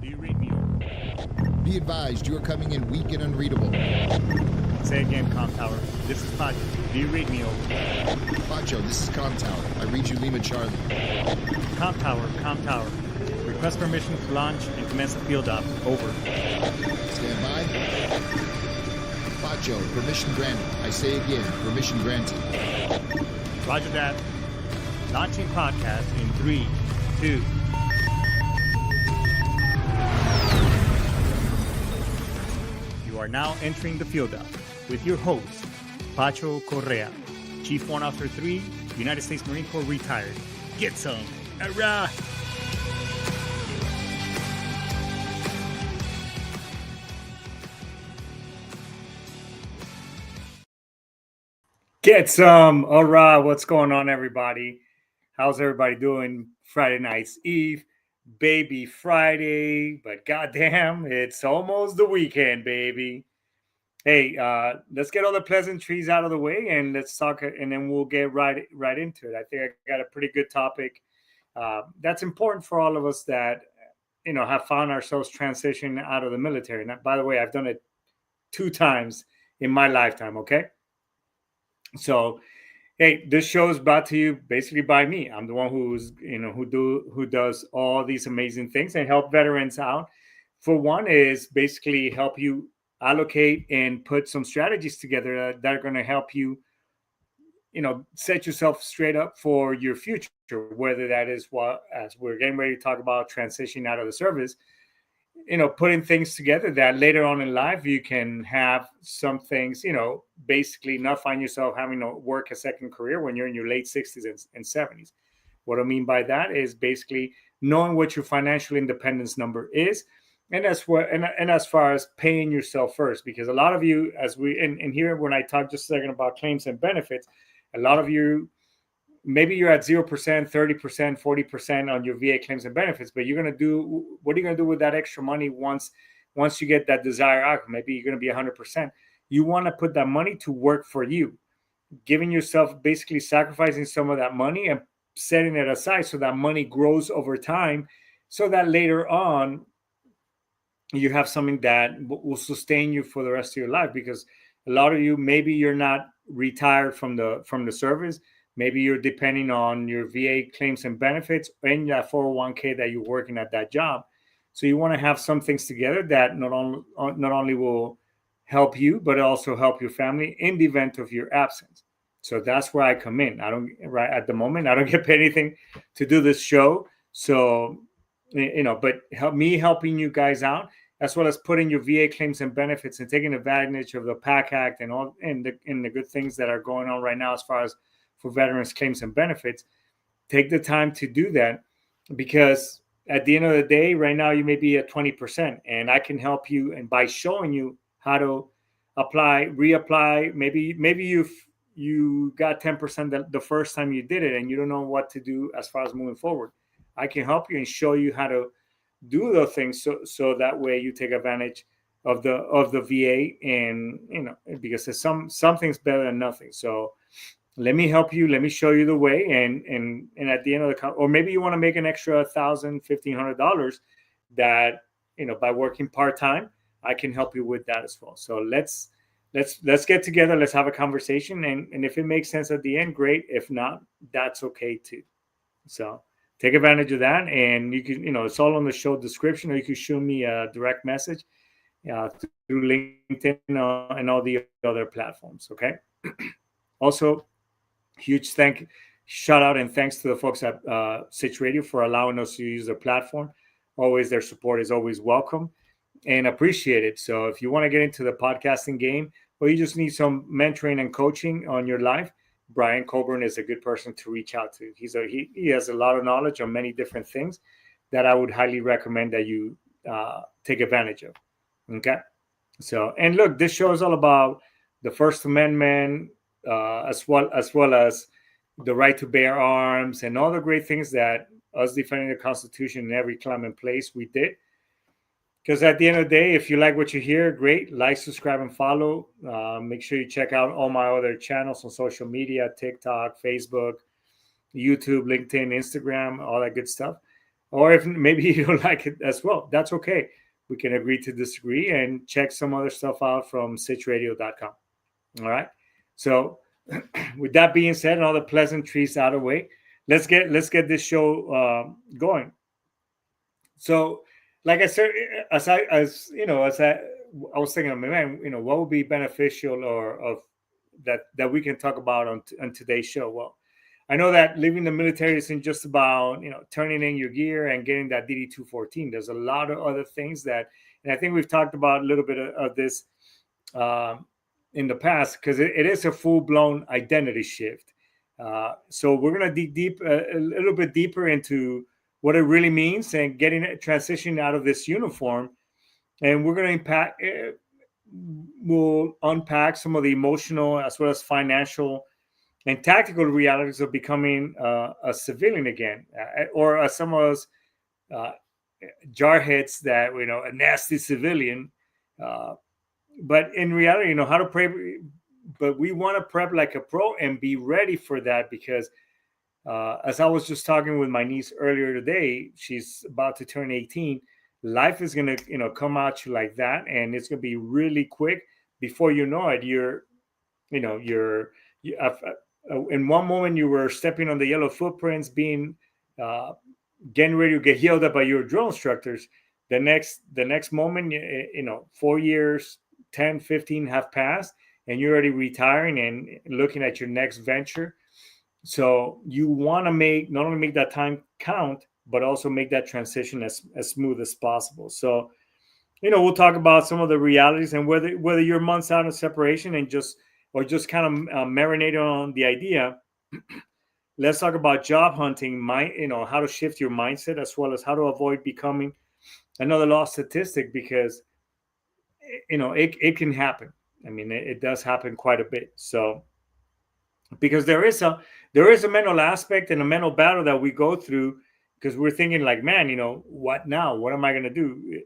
Do you read me over? Be advised, you are coming in weak and unreadable. Say again, Com Tower. This is Pacho. Do you read me over? Pacho, this is Com Tower. I read you Lima Charlie. Com Tower, Com Tower. Request permission to launch and commence the field op. Over. Stand by. Pacho, permission granted. I say again, permission granted. Roger that. Launching podcast in 3, 2. You are now entering the field up with your host, Pacho Correa, Chief Warrant Officer 3, United States Marine Corps retired. Get some. Hurrah! Get some. All right. What's going on, everybody? How's everybody doing? Friday night's Eve, baby Friday, but goddamn, it's almost the weekend, baby. Hey, let's get all the pleasantries out of the way and let's talk, and then we'll get right into it. I think I got a pretty good topic that's important for all of us that, have found ourselves transitioning out of the military. Now, by the way, I've done it 2 times in my lifetime, okay? So, hey, this show is brought to you basically by me. I'm the one who does all these amazing things and help veterans out. For one, is basically help you allocate and put some strategies together that are going to help you, set yourself straight up for your future. Whether that is as we're getting ready to talk about transitioning out of the service. Putting things together that later on in life you can have some things, basically not find yourself having to work a second career when you're in your late 60s and 70s. What I mean by that is basically knowing what your financial independence number is. And that's what, and as far as paying yourself first, because a lot of you, as we, and here when I talk just a second about claims and benefits, a lot of you, maybe you're at 0%, 30%, 40% on your VA claims and benefits, but what are you going to do with that extra money once you get that desired outcome? Maybe you're going to be 100%. You want to put that money to work for you, giving yourself, basically sacrificing some of that money and setting it aside so that money grows over time so that later on you have something that will sustain you for the rest of your life. Because a lot of you, maybe you're not retired from the service. Maybe you're depending on your VA claims and benefits and that 401k that you're working at that job. So you want to have some things together that not only will help you, but also help your family in the event of your absence. So that's where I come in. At the moment, I don't get paid anything to do this show. So, but helping you guys out, as well as putting your VA claims and benefits and taking advantage of the PAC Act and all and the good things that are going on right now as far as for veterans claims and benefits. Take the time to do that, because at the end of the day, right now you may be at 20%, and I can help you. And by showing you how to reapply, maybe you got 10% the first time you did it, and you don't know what to do as far as moving forward. I can help you and show you how to do those things, so that way you take advantage of the VA, and because something's better than nothing. So let me help you. Let me show you the way. And at the end of or maybe you want to make an extra $1,000, $1,500 that, by working part-time, I can help you with that as well. So let's get together. Let's have a conversation. And if it makes sense at the end, great. If not, that's okay too. So take advantage of that. And you can, it's all on the show description, or you can shoot me a direct message through LinkedIn and all the other platforms. Okay. Also, huge shout out and thanks to the folks at Sitch Radio for allowing us to use their platform. Always, their support is always welcome and appreciated. So if you want to get into the podcasting game, or you just need some mentoring and coaching on your life, Brian Coburn is a good person to reach out to. He has a lot of knowledge on many different things that I would highly recommend that you take advantage of. Okay. So, and look, this show is all about the First Amendment, as well as the right to bear arms and all the great things that us defending the Constitution in every climate place we did. Because at the end of the day, if you like what you hear, great. Like, subscribe, and follow. Make sure you check out all my other channels on social media, TikTok, Facebook, YouTube, LinkedIn, Instagram, all that good stuff. or if maybe you don't like it as well, that's okay. We can agree to disagree and check some other stuff out from sitchradio.com. All right. So with that being said, and all the pleasantries out of the way, let's get this show going. So, like I said, as I was thinking, man, what would be beneficial or of that we can talk about on today's show. Well, I know that leaving the military isn't just about turning in your gear and getting that DD 214. There's a lot of other things that, and I think we've talked about a little bit of this um, in the past, because it is a full blown identity shift. So we're gonna dig deep a little bit deeper into what it really means and getting it transitioning out of this uniform, and we're gonna impact. We'll unpack some of the emotional as well as financial and tactical realities of becoming a civilian again, or as some of us uh, jarheads that a nasty civilian. Uh, but in reality, how to prep. But we want to prep like a pro and be ready for that, because as I was just talking with my niece earlier today, she's about to turn 18. Life is gonna come at you like that, and it's gonna be really quick. Before you know it, you in one moment you were stepping on the yellow footprints, being uh, getting ready to get yelled at by your drill instructors. The next moment, 4 years, 10, 15 have passed, and you're already retiring and looking at your next venture. So you want to not only make that time count, but also make that transition as smooth as possible. So, we'll talk about some of the realities, and whether you're months out of separation and just kind of marinate on the idea. Let's talk about job hunting, how to shift your mindset, as well as how to avoid becoming another lost statistic, because it can happen. I mean, it does happen quite a bit. So, because there is a mental aspect and a mental battle that we go through, because we're thinking like, man, what now? What am I going to do?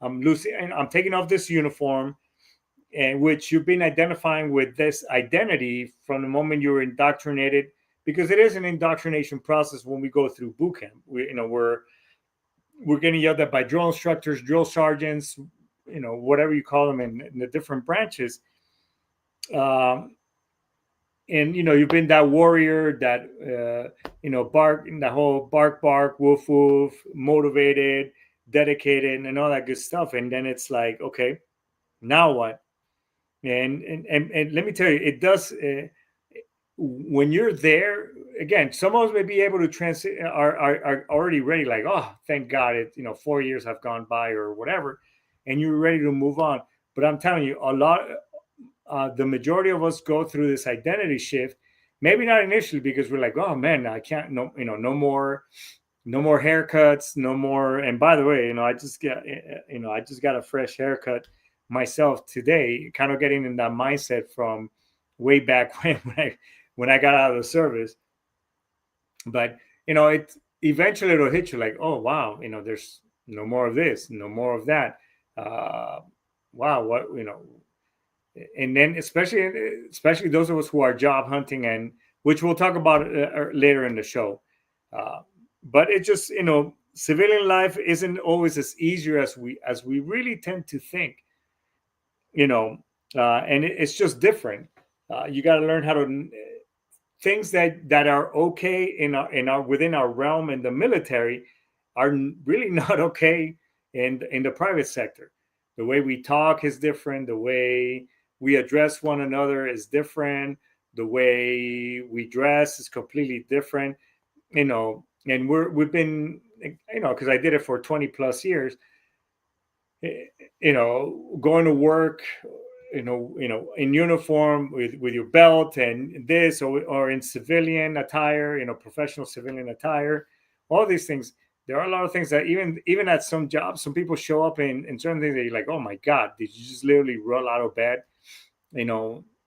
I'm taking off this uniform, and which you've been identifying with this identity from the moment you were indoctrinated, because it is an indoctrination process when we go through boot camp. We're getting yelled at by drill instructors, drill sergeants, whatever you call them in the different branches. And you've been that warrior that bark in the whole bark, woof woof, motivated, dedicated, and all that good stuff. And then it's like, okay, now what? And let me tell you, it does. When you're there again, some of us may be able to transit, are already ready, like, oh, thank God, 4 years have gone by or whatever, and you're ready to move on. But I'm telling you, the majority of us go through this identity shift. Maybe not initially, because we're like, oh man, I can't, no more haircuts, no more. And by the way, I just got a fresh haircut myself today, kind of getting in that mindset from way back when I got out of the service. But it eventually it'll hit you like, oh wow, there's no more of this, no more of that. Wow, what and then especially those of us who are job hunting, and which we'll talk about later in the show. But it just civilian life isn't always as easy as we really tend to think. And it's just different. You got to learn how to things that are okay in our within our realm in the military are really not okay in the private sector. The way we talk is different. The way we address one another is different. The way we dress is completely different. And we've been, because I did it for 20 plus years. Going to work, in uniform with your belt and this, or in civilian attire, professional civilian attire, all these things. There are a lot of things that even at some jobs, some people show up in certain things that you're like, oh my God, did you just literally roll out of bed,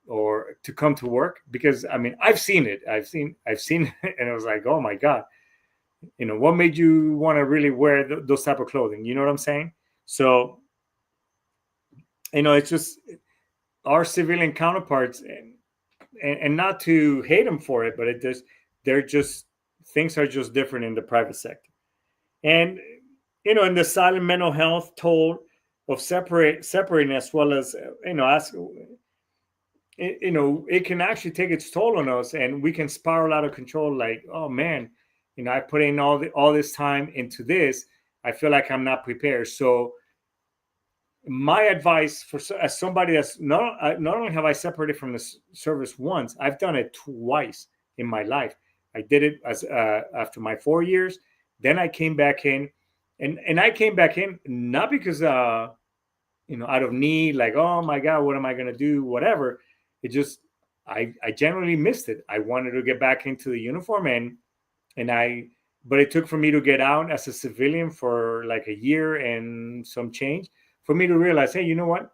or to come to work? Because I mean, I've seen it, and I was like, oh my God, what made you want to really wear those type of clothing? You know what I'm saying? So, it's just our civilian counterparts, and not to hate them for it, but they're just, things are just different in the private sector. And and the silent mental health toll of separating, as well as as it can actually take its toll on us, and we can spiral out of control. Like, oh man, I put in all this time into this. I feel like I'm not prepared. So my advice for as somebody that's not only have I separated from the service once, I've done it twice in my life. I did it as after my 4 years. Then I came back in, and I came back in not because out of need, like, oh my God, what am I going to do? Whatever. It just, I generally missed it. I wanted to get back into the uniform, but it took for me to get out as a civilian for like a year and some change for me to realize, hey, you know what?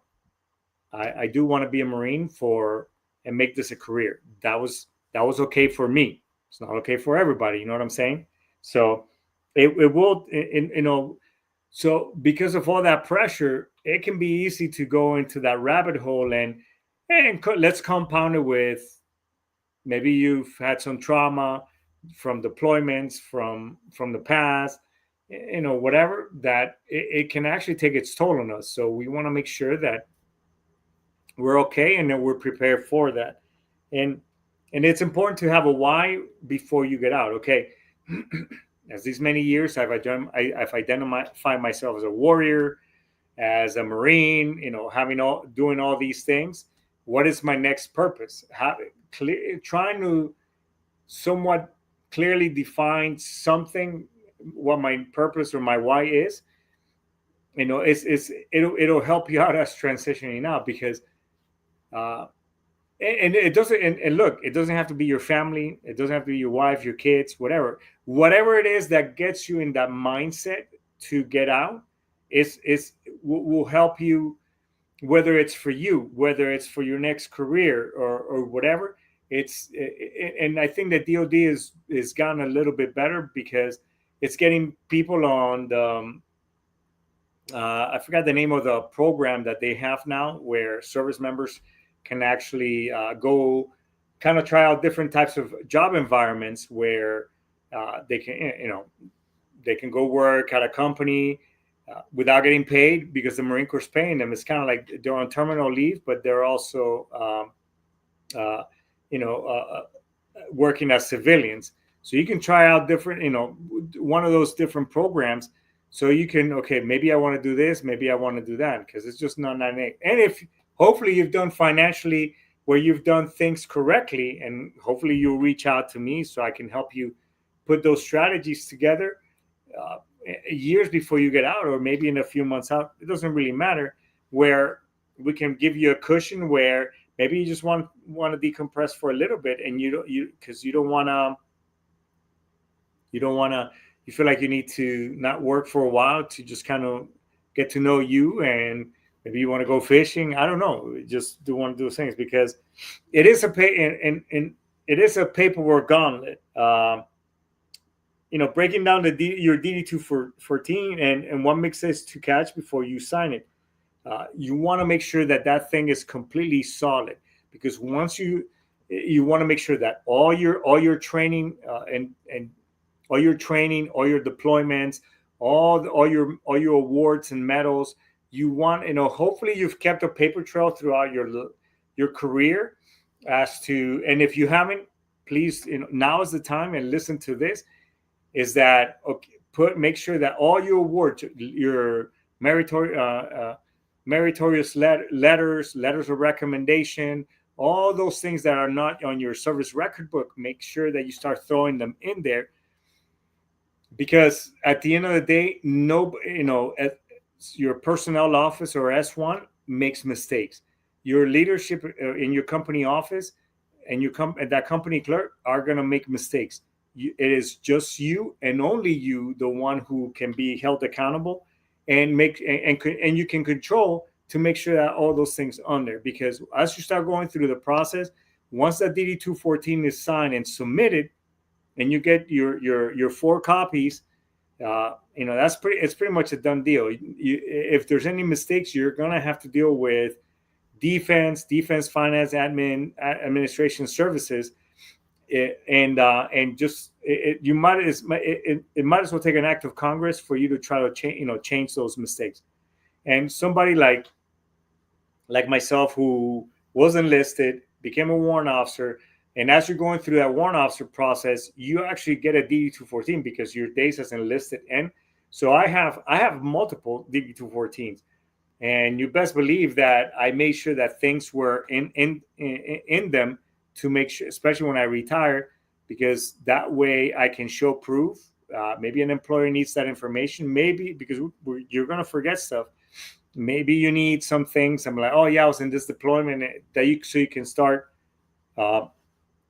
I do want to be a Marine and make this a career. That was okay for me. It's not okay for everybody. You know what I'm saying? So it will, so because of all that pressure, it can be easy to go into that rabbit hole, and let's compound it with maybe you've had some trauma from deployments from the past, whatever, that it can actually take its toll on us. So we want to make sure that we're okay and that we're prepared for that. And it's important to have a why before you get out. Okay. As these many years I've identified myself as a warrior, as a Marine, doing all these things. What is my next purpose? Trying to somewhat clearly define something, what my purpose or my why is. It'll help you out as transitioning out, because and it doesn't, and look, it doesn't have to be your family, it doesn't have to be your wife, your kids, whatever it is that gets you in that mindset to get out will help you, whether it's for you, whether it's for your next career, or whatever. And I think that DoD is gotten a little bit better, because it's getting people on the I forgot the name of the program that they have now, where service members can actually go kind of try out different types of job environments, where they can go work at a company without getting paid, because the Marine Corps is paying them. It's kind of like they're on terminal leave, but they're also working as civilians. So you can try out different, one of those different programs. So you can, okay, maybe I want to do this, maybe I want to do that, because it's just not 98. And if hopefully you've done financially where you've done things correctly, and hopefully you'll reach out to me so I can help you put those strategies together years before you get out, or maybe in a few months out. It doesn't really matter, where we can give you a cushion, where maybe you just want to decompress for a little bit, and because you don't want to, you feel like you need to not work for a while to just kind of get to know you, and maybe you want to go fishing. I don't know. Just do want to do those things, because it is and it is a paperwork gauntlet. Breaking down your DD-214 and what makes sense to catch before you sign it. You want to make sure that thing is completely solid, because once you want to make sure that all your training and all your training, all your deployments, all your awards and medals, you want, hopefully you've kept a paper trail throughout your career as to, and if you haven't, please, now is the time, and listen to this, is that, okay, make sure that all your awards, your meritorious letters of recommendation, all those things that are not on your service record book, make sure that you start throwing them in there, because at the end of the day, your personnel office or S1 makes mistakes. Your leadership in your company office and that company clerk are going to make mistakes. It is just you and only you, the one who can be held accountable, and you can control to make sure that all those things are on there. Because as you start going through the process, once that DD-214 is signed and submitted, and you get your 4 copies, it's pretty much a done deal. If there's any mistakes, you're gonna have to deal with defense, finance, administration services, And just you might it might as well take an act of Congress for you to try to change those mistakes. And somebody like myself, who was enlisted, became a warrant officer, and as you're going through that warrant officer process, you actually get a DD-214 because your days as enlisted end. So I have multiple DD-214s, and you best believe that I made sure that things were in them to make sure, especially when I retire, because that way I can show proof. Maybe an employer needs that information, maybe because you're going to forget stuff. Maybe you need some things. I'm like, oh yeah, I was in this deployment, so you can start uh,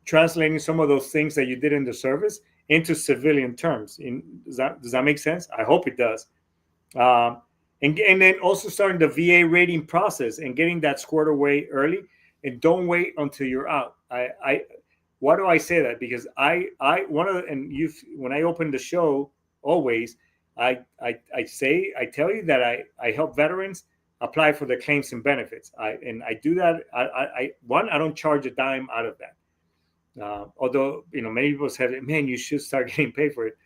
translating some of those things that you did in the service into civilian terms. Does that make sense? I hope it does. Um, and then also starting the VA rating process and getting that squared away early, and don't wait until you're out. Why do I say that? Because I one of the, and you when I open the show, always I tell you that I help veterans apply for the claims and benefits. I do that. I don't charge a dime out of that. Although many people said, man, you should start getting paid for it.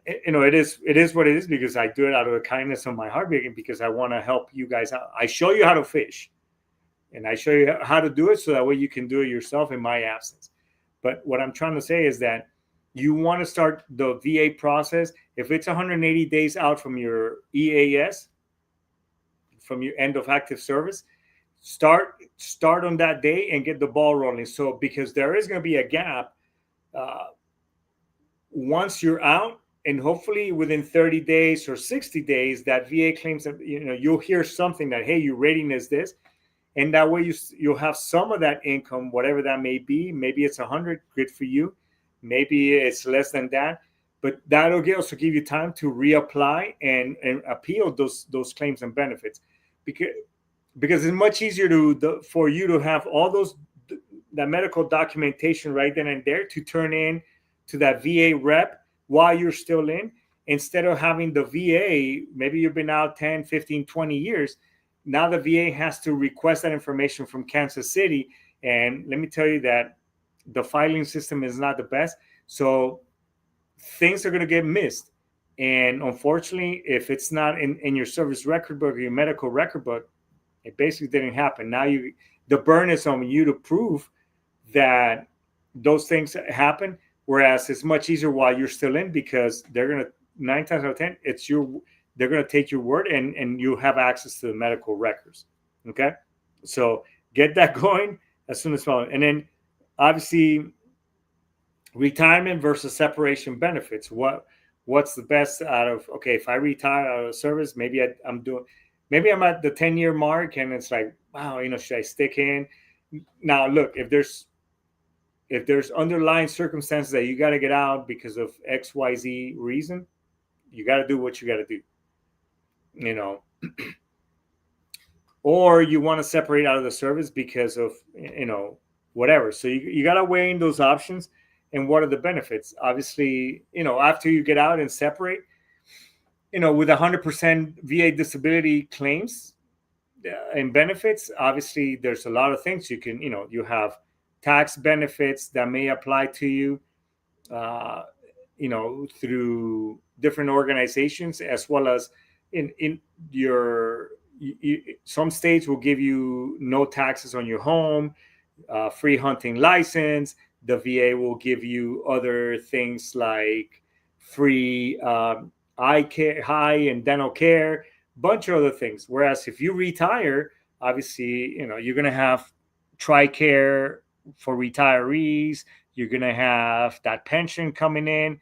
It is what it is, because I do it out of the kindness of my heart, because I want to help you guys out. I show you how to fish, and I show you how to do it so that way you can do it yourself in my absence. But what I'm trying to say is that you want to start the VA process. If it's 180 days out from your EAS, from your end of active service, start on that day and get the ball rolling. So because there is going to be a gap once you're out, and hopefully within 30 days or 60 days, that VA claims that you'll hear something that, hey, your rating is this, and that way you'll have some of that income, whatever that may be. Maybe it's 100, good for you. Maybe it's less than that, but that'll also give you time to reapply and appeal those claims and benefits, because it's much easier for you to have all that medical documentation right then and there to turn in to that VA rep while you're still in, instead of having the VA, maybe you've been out 10, 15, 20 years. Now the VA has to request that information from Kansas City. And let me tell you that the filing system is not the best. So things are going to get missed. And unfortunately, if it's not in your service record book or your medical record book, it basically didn't happen. Now the burn is on you to prove that those things happen. Whereas it's much easier while you're still in, because they're going to, 9 times out of 10, they're going to take your word, and you have access to the medical records. Okay. So get that going as soon as possible. And then obviously retirement versus separation benefits. What's the best out of, okay, if I retire out of service, maybe I'm at the 10-year mark, and it's like, wow, should I stick in? Now, look, if there's underlying circumstances that you got to get out because of XYZ reason, you got to do what you got to do, or you want to separate out of the service because of, whatever. So you got to weigh in those options and what are the benefits. Obviously, after you get out and separate, with 100% VA disability claims and benefits, obviously there's a lot of things you can, you have tax benefits that may apply to you, through different organizations, as well as in your, some states will give you no taxes on your home, free hunting license. The VA will give you other things like free eye and dental care, bunch of other things. Whereas if you retire, obviously, you're going to have TRICARE for retirees. You're going to have that pension coming in.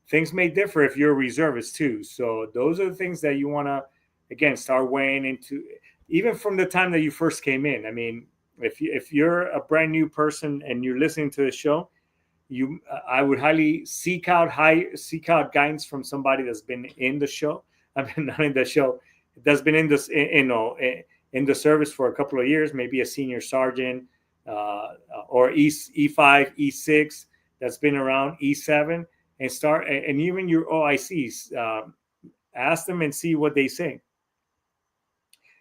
Things may differ if you're a reservist too. So those are the things that you want to, again, start weighing into, even from the time that you first came in. I mean, if you're a brand new person and you're listening to the show, I would highly seek out guidance from somebody that's been in the show. I mean, not in the show, that's been in this, in the service for a couple of years, maybe a senior sergeant, or E5, E6 that's been around, E7, and even your OICs, ask them and see what they say.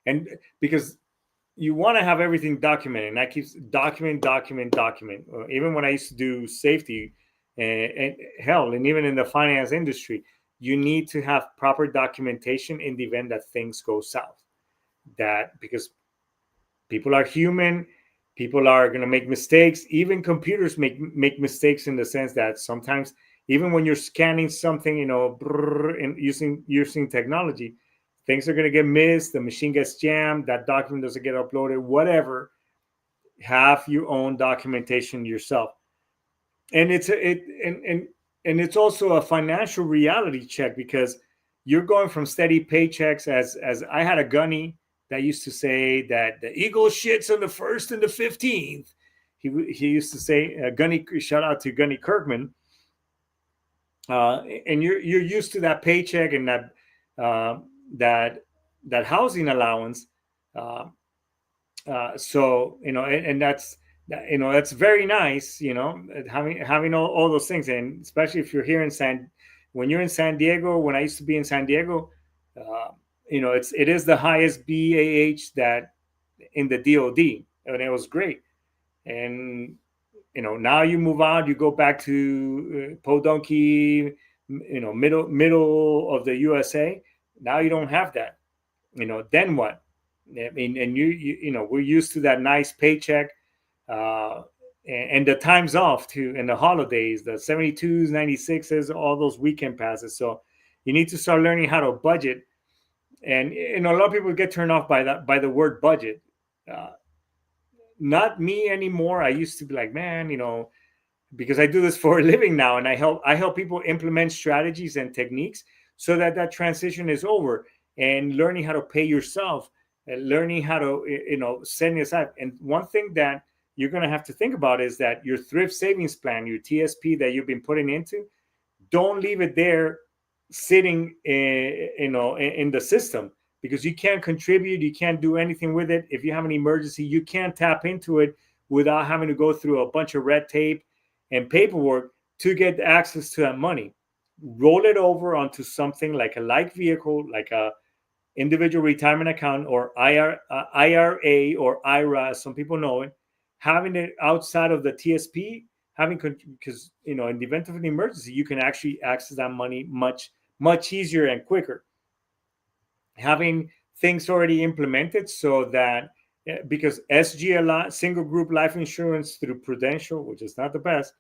And because you want to have everything documented, and that keeps document. Even when I used to do safety, and hell, and even in the finance industry, you need to have proper documentation in the event that things go south. That because people are human, people are going to make mistakes. Even computers make mistakes in the sense that sometimes, even when you're scanning something, and using technology, things are going to get missed. The machine gets jammed. That document doesn't get uploaded. Whatever. Have your own documentation yourself, and it's also a financial reality check because you're going from steady paychecks. As I had a gunny that used to say that the eagle shits on the 1st and the 15th. He used to say, Gunny, shout out to Gunny Kirkman. And you're used to that paycheck and uh, that that housing allowance. Uh, so and that's very nice, having all those things, and especially if you're here when you're in San Diego. When I used to be in San Diego, uh, it is the highest BAH that in the DoD, and it was great. And now you move out, you go back to Podunky, middle of the USA. Now you don't have that. Then what? I mean, and we're used to that nice paycheck, and the times off too, and the holidays, the 72s, 96s, all those weekend passes. So you need to start learning how to budget. And a lot of people get turned off by the word budget. Uh, Not me anymore. I used to be like, man, because I do this for a living now, and I help people implement strategies and techniques so that transition is over, and learning how to pay yourself, and learning how to setting aside. And one thing that you're going to have to think about is that your thrift savings plan, your TSP that you've been putting into, don't leave it there sitting in the system, because you can't contribute, you can't do anything with it. If you have an emergency, you can't tap into it without having to go through a bunch of red tape and paperwork to get access to that money. Roll it over onto something like a like vehicle, like a individual retirement account, or IRA or IRA, as some people know it. Having it outside of the TSP, because in the event of an emergency, you can actually access that money much easier and quicker. Having things already implemented so that, because SGLI, single group life insurance through Prudential, which is not the best,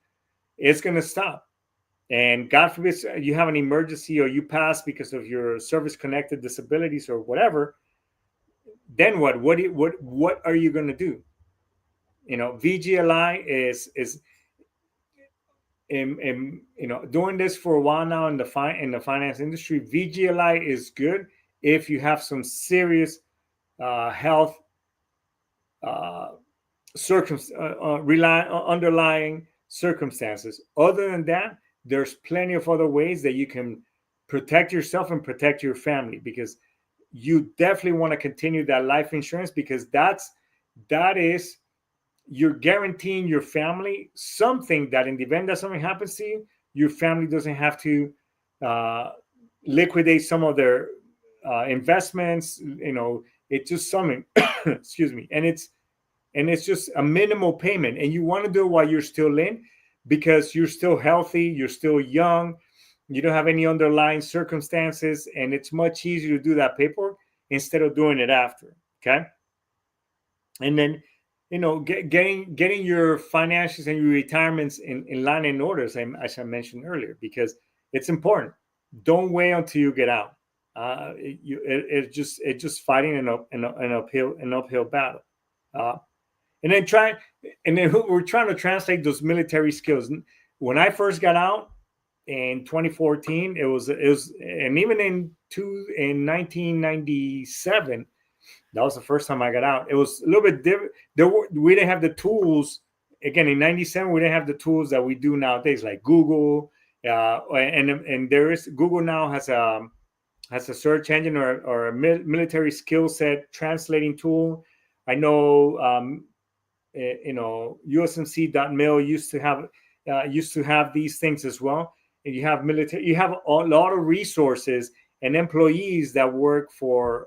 it's going to stop. And God forbid you have an emergency or you pass because of your service-connected disabilities or whatever. Then what? What are you going to do? VGLI is doing this for a while now in the finance industry. VGLI is good if you have some serious health underlying circumstances. Other than that, there's plenty of other ways that you can protect yourself and protect your family, because you definitely want to continue that life insurance, because that is you're guaranteeing your family something that in the event that something happens to you, your family doesn't have to liquidate some of their investments. It's just something, excuse me, and it's just a minimal payment, and you want to do it while you're still in, because you're still healthy, you're still young, you don't have any underlying circumstances, and it's much easier to do that paperwork instead of doing it after. Okay. And then getting your financials and your retirements in line and order, as I mentioned earlier, because it's important. Don't wait until you get out. It's just fighting an uphill battle. And then we're trying to translate those military skills. When I first got out in 2014, it was, and even in 1997, that was the first time I got out. It was a little bit different. We didn't have the tools. Again, in 97, we didn't have the tools that we do nowadays, like Google. And there is, Google now has a search engine or a military skill set translating tool. I know, USMC.mil used to have these things as well. And you have a lot of resources and employees that work for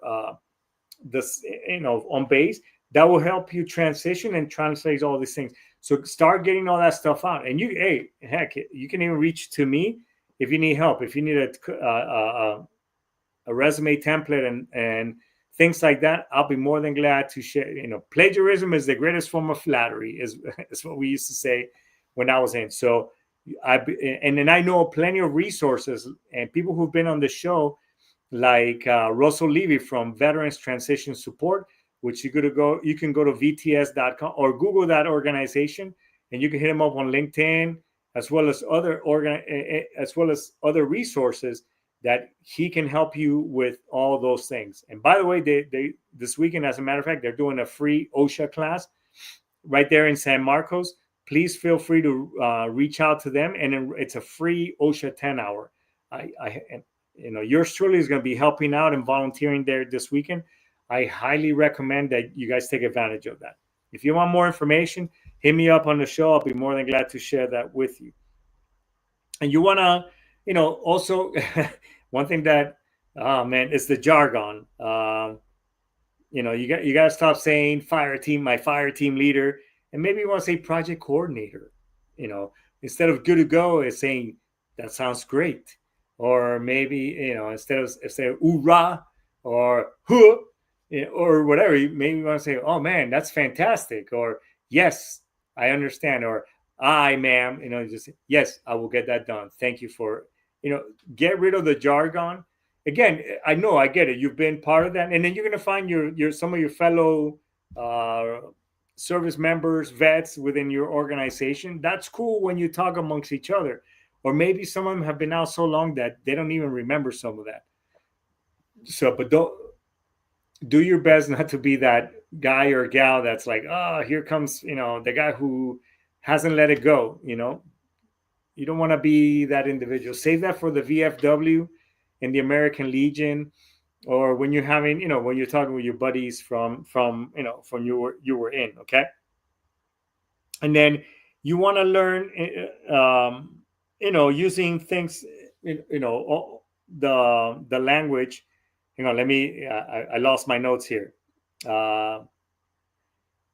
this, on base, that will help you transition and translate all these things. So start getting all that stuff out. And hey, heck, you can even reach to me if you need help. If you need a resume template and things like that, I'll be more than glad to share. Plagiarism is the greatest form of flattery, is what we used to say when I was in. So and then I know plenty of resources and people who've been on the show, like Russell Levy from Veterans Transition Support, which you can go to vts.com or Google that organization, and you can hit him up on LinkedIn, as well as other resources that he can help you with all those things. And by the way, they this weekend, as a matter of fact, they're doing a free OSHA class right there in San Marcos. Please feel free to reach out to them, and it's a free OSHA 10 hour. Yours truly is going to be helping out and volunteering there this weekend. I highly recommend that you guys take advantage of that. If you want more information, hit me up on the show. I'll be more than glad to share that with you. And you want to, also one thing that, it's the jargon. You got to stop saying my fire team leader, and maybe you want to say project coordinator. Instead of good to go, it's saying that sounds great. Or maybe, instead of hoorah or huh, or whatever, maybe you want to say, oh man, that's fantastic. Or yes, I understand. Or aye, ma'am, just yes, I will get that done. Thank you for, get rid of the jargon. Again, I know, I get it. You've been part of that. And then you're going to find some of your fellow service members, vets within your organization. That's cool when you talk amongst each other. Or maybe some of them have been out so long that they don't even remember some of that. So, but do your best not to be that guy or gal that's like, oh, here comes, the guy who hasn't let it go. You don't want to be that individual. Save that for the VFW and the American Legion, or when you're having, when you're talking with your buddies from you were in, okay? And then you want to learn, using things, the language. Let me, I lost my notes here.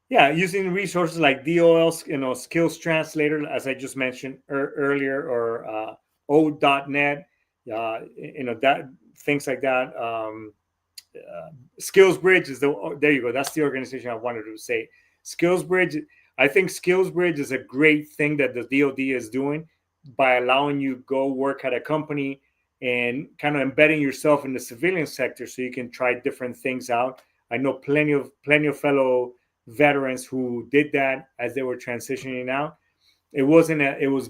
Using resources like DOL, Skills Translator, as I just mentioned earlier, or O.net, that things like that. Skills Bridge is there you go. That's the organization I wanted to say. Skills Bridge. I think Skills Bridge is a great thing that the DoD is doing by allowing you go work at a company and kind of embedding yourself in the civilian sector so you can try different things out. I know plenty of fellow veterans who did that as they were transitioning out. It was in its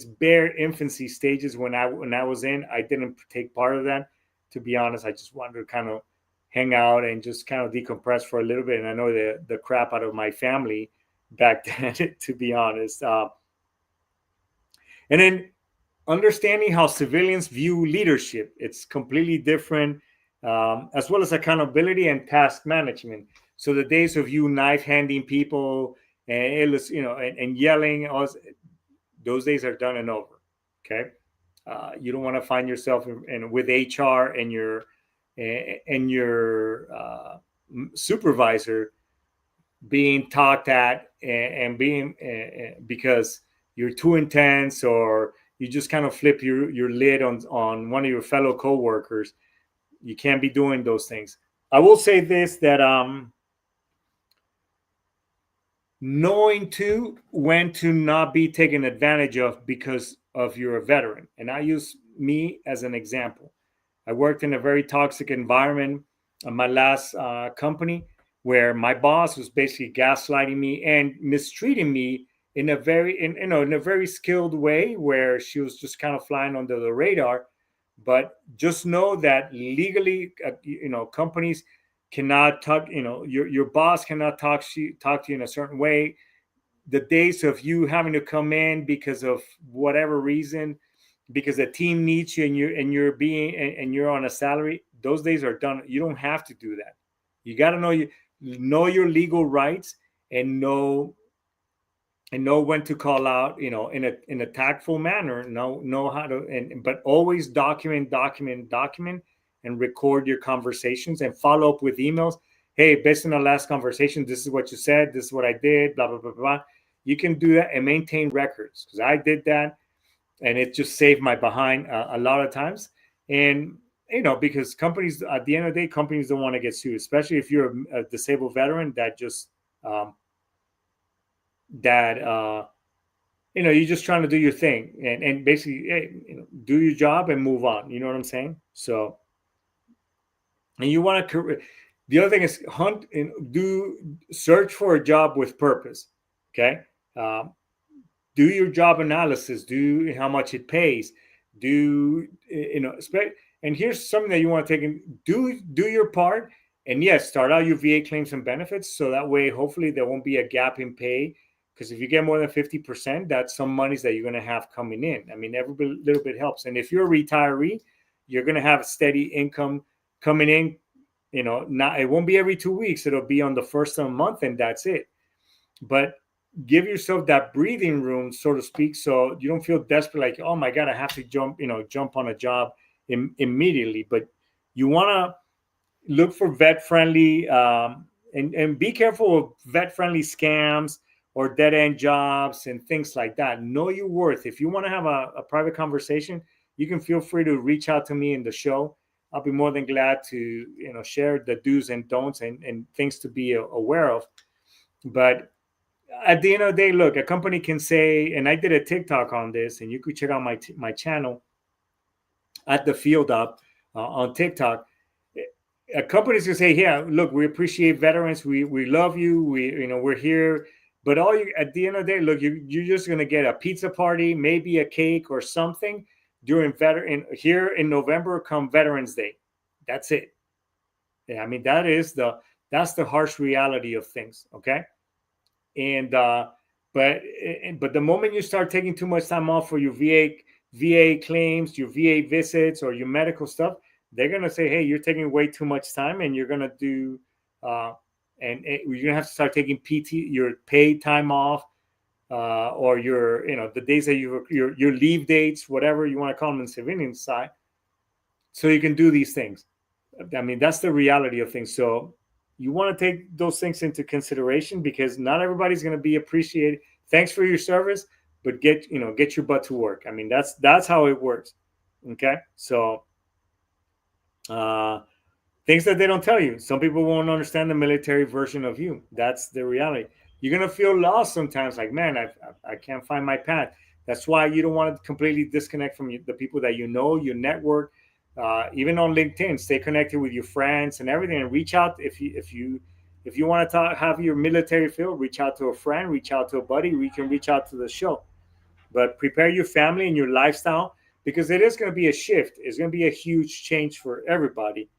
bare infancy stages when I was in. I didn't take part of that, to be honest. I just wanted to kind of hang out and just kind of decompress for a little bit. And I know the crap out of my family back then, to be honest. And then understanding how civilians view leadership. It's completely different, as well as accountability and task management. So the days of you knife handing people and and yelling, those days are done and over. Okay, you don't want to find yourself with HR and your supervisor being talked at and being because you're too intense, or you just kind of flip your lid on one of your fellow coworkers. You can't be doing those things. I will say this, that knowing when to not be taken advantage of because of you're a veteran. And I use me as an example. I worked in a very toxic environment at my last company, where my boss was basically gaslighting me and mistreating me in a very skilled way, where she was just kind of flying under the radar. But just know that legally, companies cannot talk. Your boss cannot talk to you in a certain way. The days of you having to come in because of whatever reason, because the team needs you and you're on a salary, those days are done. You don't have to do that. You got to know your legal rights and know when to call out, in a tactful manner. Know how to, but always document and record your conversations and follow up with emails. hey, based on our last conversation, this is what you said, this is what I did, blah, blah, blah, blah. You can do that and maintain records, because I did that and it just saved my behind a lot of times. And, because companies, at the end of the day, companies don't want to get sued, especially if you're a disabled veteran that just, um, that, you're just trying to do your thing and basically, hey, do your job and move on. You know what I'm saying? So, and you want to, the other thing is hunt and search for a job with purpose. Okay. Do your job analysis, do how much it pays, do, and here's something that you want to take and do your part. And yes, start out your VA claims and benefits, so that way hopefully there won't be a gap in pay, because if you get more than 50%, that's some monies that you're going to have coming in. I mean, every little bit helps. And if you're a retiree, you're going to have a steady income coming in. Not, it won't be every 2 weeks, it'll be on the first of the month, and that's it. But give yourself that breathing room, so to speak, so you don't feel desperate, like, oh my God, I have to jump on a job immediately. But you want to look for vet friendly, and be careful of vet friendly scams or dead end jobs and things like that. Know your worth. If you want to have a private conversation, you can feel free to reach out to me in the show. I'll be more than glad to share the do's and don'ts and things to be aware of. But at the end of the day, look, a company can say, and I did a TikTok on this, and you could check out my channel at the Field Up on TikTok. A company's gonna say, yeah, look, we appreciate veterans, we love you, we're here, but at the end of the day, look, you're just gonna get a pizza party, maybe a cake or something during here in November, come Veterans Day. That's it. Yeah, I mean, that's the harsh reality of things. Okay. And but the moment you start taking too much time off for your VA claims, your VA visits, or your medical stuff, they're gonna say, hey, you're taking way too much time, and you're gonna do you're gonna have to start taking PT, your paid time off, or your the days that your leave dates, whatever you want to call them in civilian side, so you can do these things. I mean, that's the reality of things. So you want to take those things into consideration, because not everybody's going to be appreciated. Thanks for your service, but get your butt to work. I mean, that's how it works. Okay. So things that they don't tell you. Some people won't understand the military version of you. That's the reality. You're going to feel lost sometimes, like, man, I can't find my path. That's why you don't want to completely disconnect from the people that your network. Even on LinkedIn, stay connected with your friends and everything, and reach out if you want to have your military field. Reach out to a friend, reach out to a buddy. We can reach out to the show, but prepare your family and your lifestyle, because it is going to be a shift. It's going to be a huge change for everybody.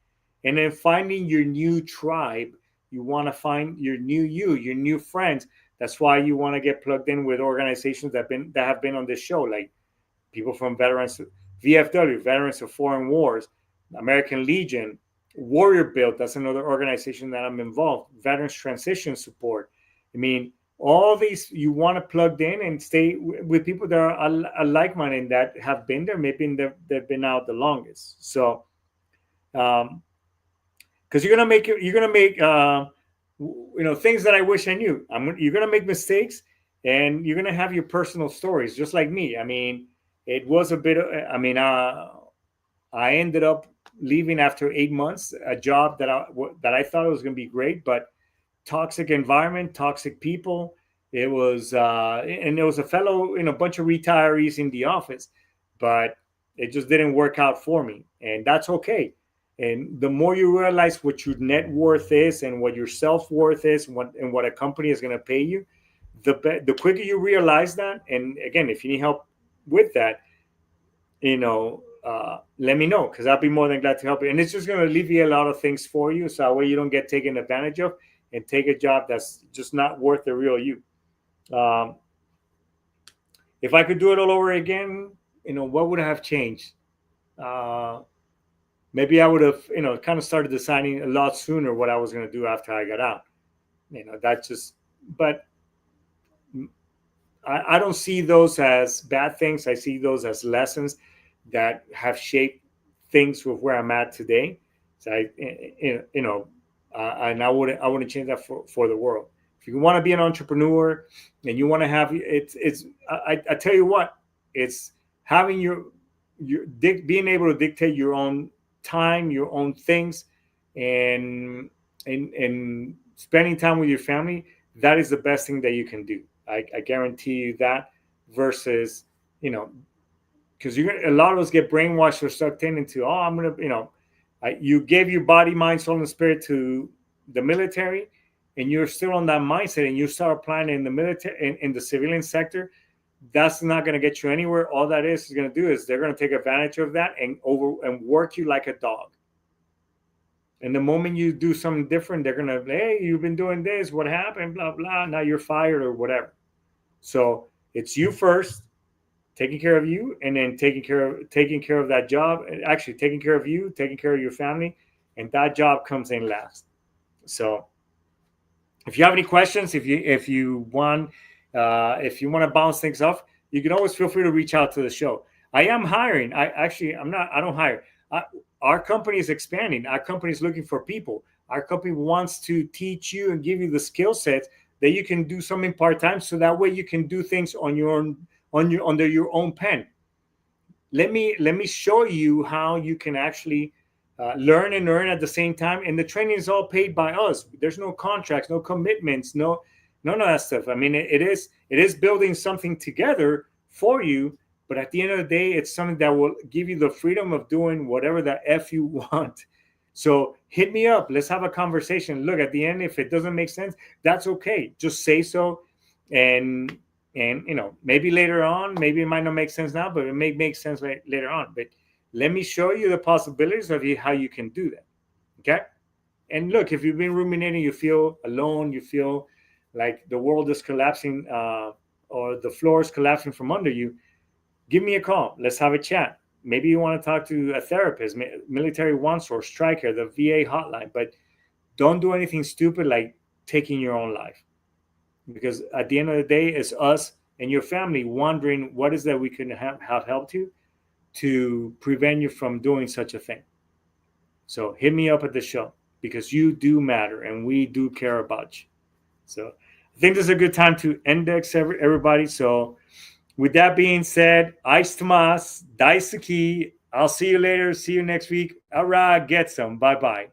And then finding your new tribe, you want to find your new friends. That's why you want to get plugged in with organizations that have been on this show, like people from Veterans, VFW, Veterans of Foreign Wars, American Legion, Warrior Build. That's another organization that I'm involved. Veterans Transition Support. I mean, all these, you want to plug in and stay with people that are like-minded, that have been there, maybe they've been out the longest. So, because you're gonna make things that I wish I knew. You're gonna make mistakes, and you're gonna have your personal stories, just like me. I mean, it was a bit. I ended up leaving after 8 months, a job that I thought it was gonna be great, but toxic environment, toxic people. It was, and there was a fellow, a bunch of retirees in the office, but it just didn't work out for me, and that's okay. And the more you realize what your net worth is and what your self-worth is, and what a company is going to pay you, the quicker you realize that. And again, if you need help with that, let me know, because I'll be more than glad to help you. And it's just going to alleviate a lot of things for you, so that way you don't get taken advantage of and take a job that's just not worth the real you. If I could do it all over again, what would I have changed? Maybe I would have, kind of started deciding a lot sooner what I was going to do after I got out. That's just, but I don't see those as bad things. I see those as lessons that have shaped things with where I'm at today. So And I wouldn't change that for the world. If you want to be an entrepreneur and you want to have I tell you what, it's having being able to dictate your own time, your own things, and spending time with your family. That is the best thing that you can do. I guarantee you that. Versus, because a lot of us get brainwashed or sucked into, I'm gonna, you gave your body, mind, soul, and spirit to the military, and you're still on that mindset, and you start applying it in the military, in the civilian sector. That's not going to get you anywhere. All that is going to do is they're going to take advantage of that and work you like a dog. And the moment you do something different, they're going to, hey, you've been doing this, what happened, blah blah, now you're fired or whatever. So it's you first, taking care of you, and then taking care of that job, and actually taking care of you, taking care of your family, and that job comes in last. So if you have any questions, if you want to bounce things off, you can always feel free to reach out to the show. I am hiring. I don't hire. Our company is expanding. Our company is looking for people. Our company wants to teach you and give you the skill sets that you can do something part-time, so that way you can do things on your own, under your own pen. Let me show you how you can actually learn and earn at the same time. And the training is all paid by us. There's no contracts, no commitments, none of that stuff. I mean, it is building something together for you, but at the end of the day, it's something that will give you the freedom of doing whatever the F you want. So hit me up. Let's have a conversation. Look, at the end, if it doesn't make sense, that's okay. Just say so. And maybe later on, maybe it might not make sense now, but it may make sense later on. But let me show you the possibilities of how you can do that. Okay. And look, if you've been ruminating, you feel alone, you feel like the world is collapsing, or the floor is collapsing from under you, give me a call. Let's have a chat. Maybe you want to talk to a therapist, military one source, Stryker, the VA hotline, but don't do anything stupid like taking your own life. Because at the end of the day, it's us and your family wondering what is that we can have helped you to prevent you from doing such a thing. So hit me up at the show, because you do matter and we do care about you. So I think this is a good time to index everybody. So with that being said, Ice Tomas, Dice the Key. I'll see you later. See you next week. All right, get some. Bye-bye.